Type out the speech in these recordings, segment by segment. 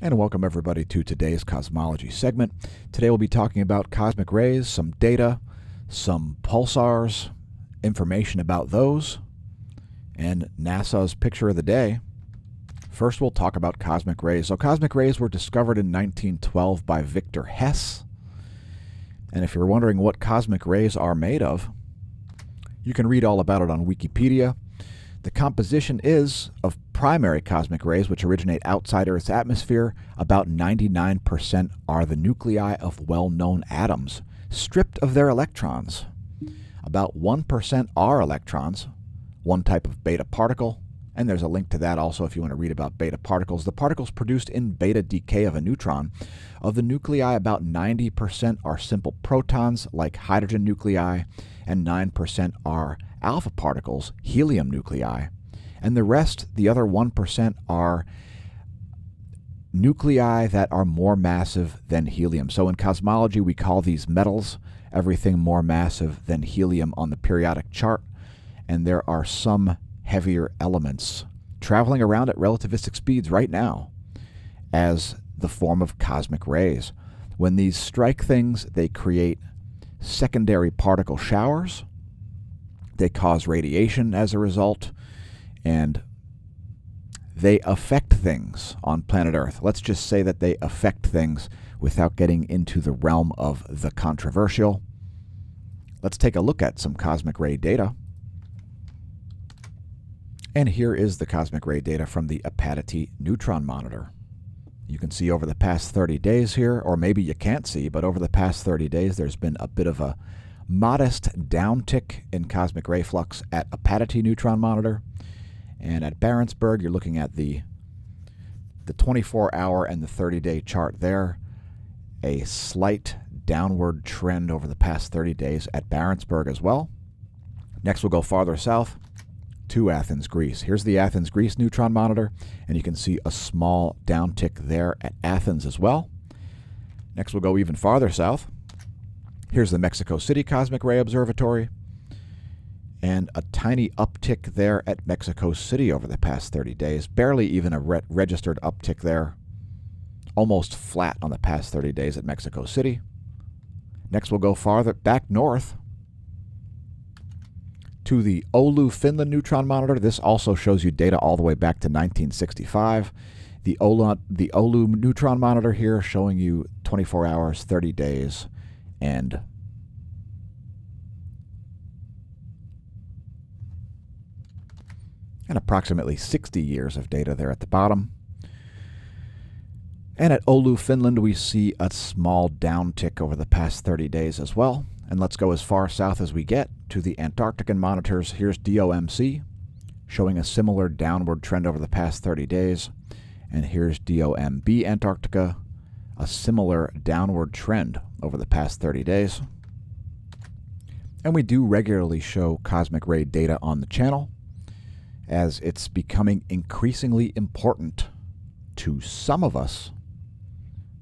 And welcome everybody to today's Cosmology segment. Today we'll be talking about cosmic rays, some data, some pulsars, information about those, and NASA's picture of the day. First we'll talk about cosmic rays. So cosmic rays were discovered in 1912 by Victor Hess. And if you're wondering what cosmic rays are made of, you can read all about it on Wikipedia. The composition is of primary cosmic rays, which originate outside Earth's atmosphere. About 99% are the nuclei of well-known atoms, stripped of their electrons. About 1% are electrons, one type of beta particle, and there's a link to that also if you want to read about beta particles. The particles produced in beta decay of a neutron. Of the nuclei, about 90% are simple protons, like hydrogen nuclei, and 9% are alpha particles, helium nuclei, and the rest, the other 1%, are nuclei that are more massive than helium. So in cosmology, we call these metals, everything more massive than helium on the periodic chart, and there are some heavier elements traveling around at relativistic speeds right now as the form of cosmic rays. When these strike things, they create secondary particle showers. They cause radiation as a result, and they affect things on planet Earth. Let's just say that they affect things without getting into the realm of the controversial. Let's take a look at some cosmic ray data. And here is the cosmic ray data from the Apacity neutron monitor. You can see over the past 30 days here, or maybe you can't see, but over the past 30 days there's been a bit of a modest downtick in cosmic ray flux at Apacity neutron monitor. And at Barentsburg, you're looking at the 24-hour and the 30-day chart there. A slight downward trend over the past 30 days at Barentsburg as well. Next we'll go farther south to Athens, Greece. Here's the Athens, Greece neutron monitor, and you can see a small downtick there at Athens as well. Next we'll go even farther south. Here's the Mexico City Cosmic Ray Observatory, and a tiny uptick there at Mexico City over the past 30 days. Barely even a registered uptick there. Almost flat on the past 30 days at Mexico City. Next we'll go farther back north to the Oulu, Finland neutron monitor. This also shows you data all the way back to 1965. The Oulu neutron monitor here showing you 24 hours, 30 days, and approximately 60 years of data there at the bottom. And at Oulu, Finland, we see a small downtick over the past 30 days as well. And let's go as far south as we get to the Antarctican monitors. Here's DOMC, showing a similar downward trend over the past 30 days. And here's DOMB Antarctica, a similar downward trend over the past 30 days. And we do regularly show cosmic ray data on the channel, as it's becoming increasingly important to some of us.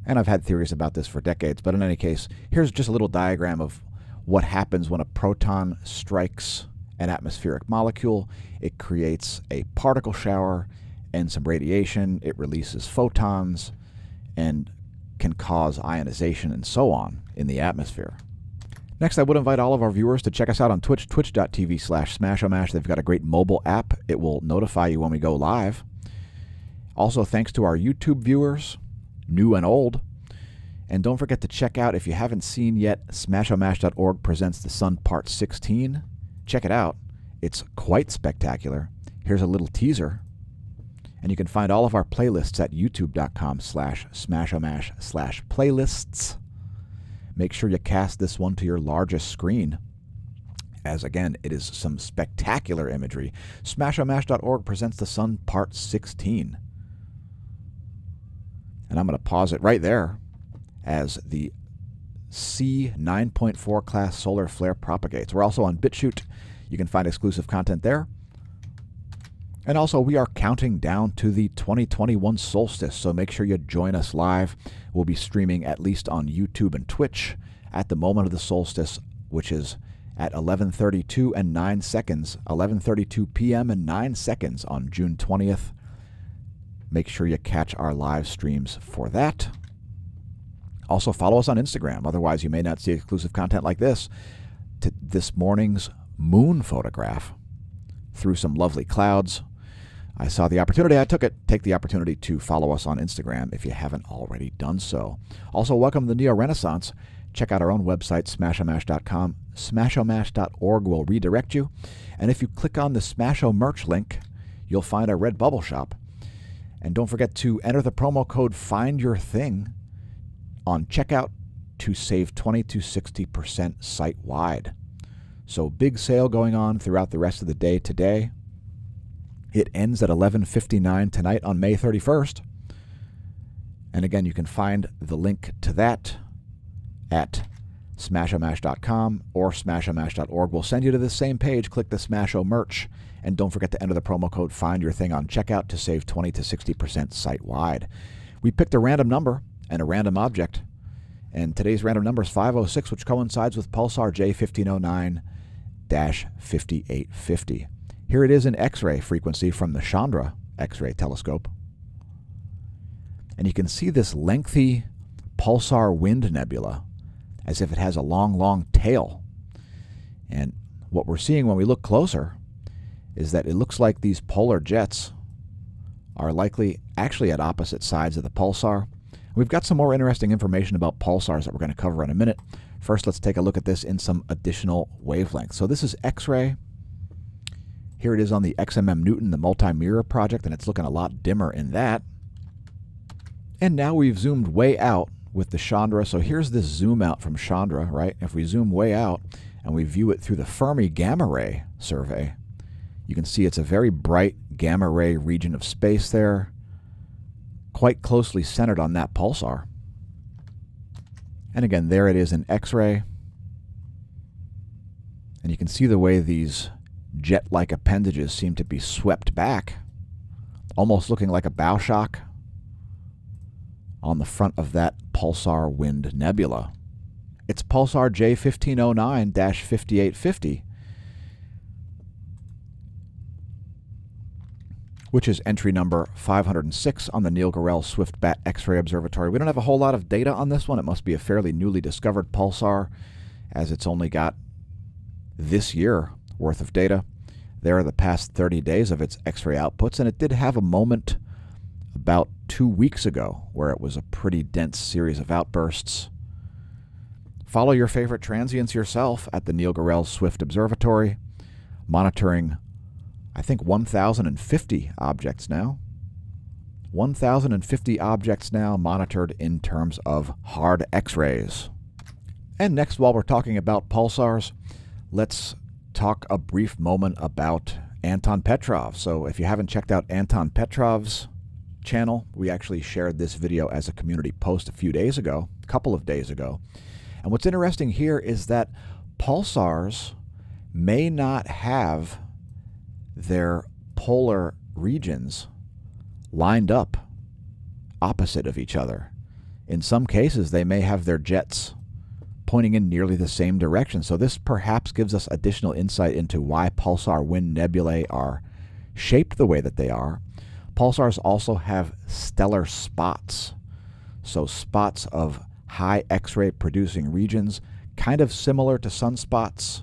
And I've had theories about this for decades, but in any case, here's just a little diagram of what happens when a proton strikes an atmospheric molecule. It creates a particle shower and some radiation. It releases photons and can cause ionization and so on in the atmosphere. Next, I would invite all of our viewers to check us out on Twitch, twitch.tv/smAsho. They've got a great mobile app. It will notify you when we go live. Also, thanks to our YouTube viewers, new and old. And don't forget to check out, if you haven't seen yet, smAshomash.org presents The Sun Part 16. Check it out. It's quite spectacular. Here's a little teaser. And you can find all of our playlists at youtube.com/smAshomash/playlists. Make sure you cast this one to your largest screen, as again, it is some spectacular imagery. smAshomash.org presents The Sun Part 16. And I'm going to pause it right there as the C 9.4 class solar flare propagates. We're also on BitChute. You can find exclusive content there. And also, we are counting down to the 2021 solstice, so make sure you join us live. We'll be streaming at least on YouTube and Twitch at the moment of the solstice, which is at 11:32 and 9 seconds, 11:32 p.m. and 9 seconds on June 20th. Make sure you catch our live streams for that. Also, follow us on Instagram. Otherwise, you may not see exclusive content like this. This morning's moon photograph through some lovely clouds. I saw the opportunity, I took it. Take the opportunity to follow us on Instagram if you haven't already done so. Also, welcome to the Neo Renaissance. Check out our own website, smashomash.com. Smashomash.org will redirect you. And if you click on the smAsho merch link, you'll find our Redbubble shop. And don't forget to enter the promo code FINDYOURTHING on checkout to save 20 to 60% site-wide. So big sale going on throughout the rest of the day today. It ends at 11:59 tonight on May 31st. And again, you can find the link to that at smashomash.com or smashomash.org. We'll send you to the same page. Click the smAsho merch. And don't forget to enter the promo code FINDYOURTHING on checkout to save 20 to 60% site-wide. We picked a random number and a random object. And today's random number is 506, which coincides with Pulsar J1509-5850. Here it is in X-ray frequency from the Chandra X-ray telescope. And you can see this lengthy pulsar wind nebula as if it has a long, long tail. And what we're seeing when we look closer is that it looks like these polar jets are likely actually at opposite sides of the pulsar. We've got some more interesting information about pulsars that we're going to cover in a minute. First, let's take a look at this in some additional wavelengths. So this is X-ray. Here it is on the XMM Newton, the multi-mirror project, and it's looking a lot dimmer in that. And now we've zoomed way out with the Chandra. So here's this zoom out from Chandra, right? If we zoom way out and we view it through the Fermi gamma ray survey, you can see it's a very bright gamma ray region of space there, quite closely centered on that pulsar. And again, there it is in X-ray. And you can see the way these jet-like appendages seem to be swept back, almost looking like a bow shock on the front of that pulsar wind nebula. It's Pulsar J1509-5850, which is entry number 506 on the Neil Gorell Swift-Bat X-ray Observatory. We don't have a whole lot of data on this one. It must be a fairly newly discovered pulsar, as it's only got this year worth of data. There are the past 30 days of its X-ray outputs, and it did have a moment about 2 weeks ago where it was a pretty dense series of outbursts. Follow your favorite transients yourself at the Neil Gorell Swift Observatory, monitoring I think 1,050 objects now. 1,050 objects now monitored in terms of hard X-rays. And next, while we're talking about pulsars, let's talk a brief moment about Anton Petrov. So if you haven't checked out Anton Petrov's channel, we actually shared this video as a community post a couple of days ago. And what's interesting here is that pulsars may not have their polar regions lined up opposite of each other. In some cases, they may have their jets pointing in nearly the same direction. So this perhaps gives us additional insight into why pulsar wind nebulae are shaped the way that they are. Pulsars also have stellar spots. So spots of high X-ray producing regions, kind of similar to sunspots.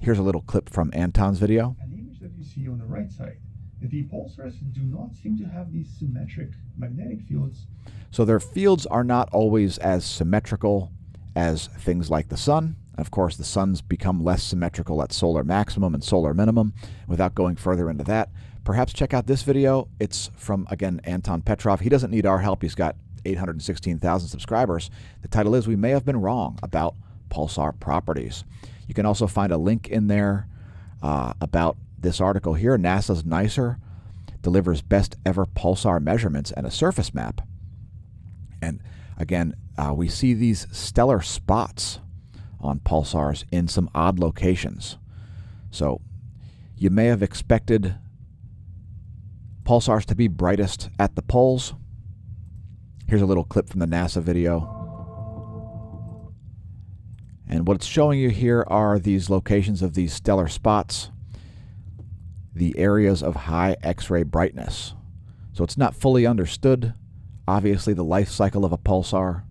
Here's a little clip from Anton's video. An image that you see on the right side. The pulsars do not seem to have these symmetric magnetic fields. So their fields are not always as symmetrical as things like the sun. Of course, the suns become less symmetrical at solar maximum and solar minimum. Without going further into that, perhaps check out this video. It's from, again, Anton Petrov. He doesn't need our help. He's got 816,000 subscribers. The title is, "We May Have Been Wrong About Pulsar Properties." You can also find a link in there about this article here. NASA's NICER delivers best ever pulsar measurements and a surface map. And again, we see these stellar spots on pulsars in some odd locations. So you may have expected pulsars to be brightest at the poles. Here's a little clip from the NASA video. And what it's showing you here are these locations of these stellar spots, the areas of high X-ray brightness. So it's not fully understood, obviously, the life cycle of a pulsar.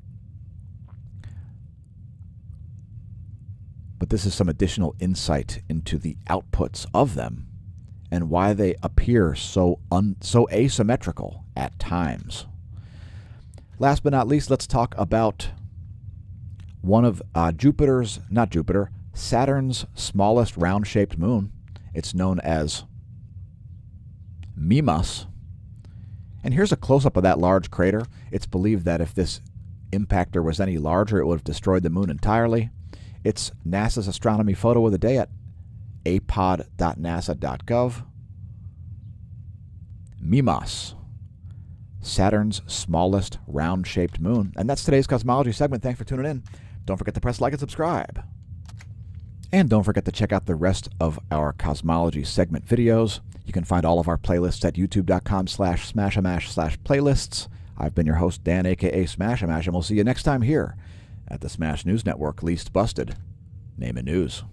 But this is some additional insight into the outputs of them and why they appear so asymmetrical at times. Last but not least, let's talk about one of Saturn's smallest round-shaped moon. It's known as Mimas. And here's a close-up of that large crater. It's believed that if this impactor was any larger, it would have destroyed the moon entirely. It's NASA's astronomy photo of the day at apod.nasa.gov. Mimas, Saturn's smallest round-shaped moon. And that's today's Cosmology segment. Thanks for tuning in. Don't forget to press like and subscribe. And don't forget to check out the rest of our Cosmology segment videos. You can find all of our playlists at youtube.com/smashamash/playlists. I've been your host, Dan, a.k.a. smAsho, and we'll see you next time here at the Smash News Network. Least busted. Name it news.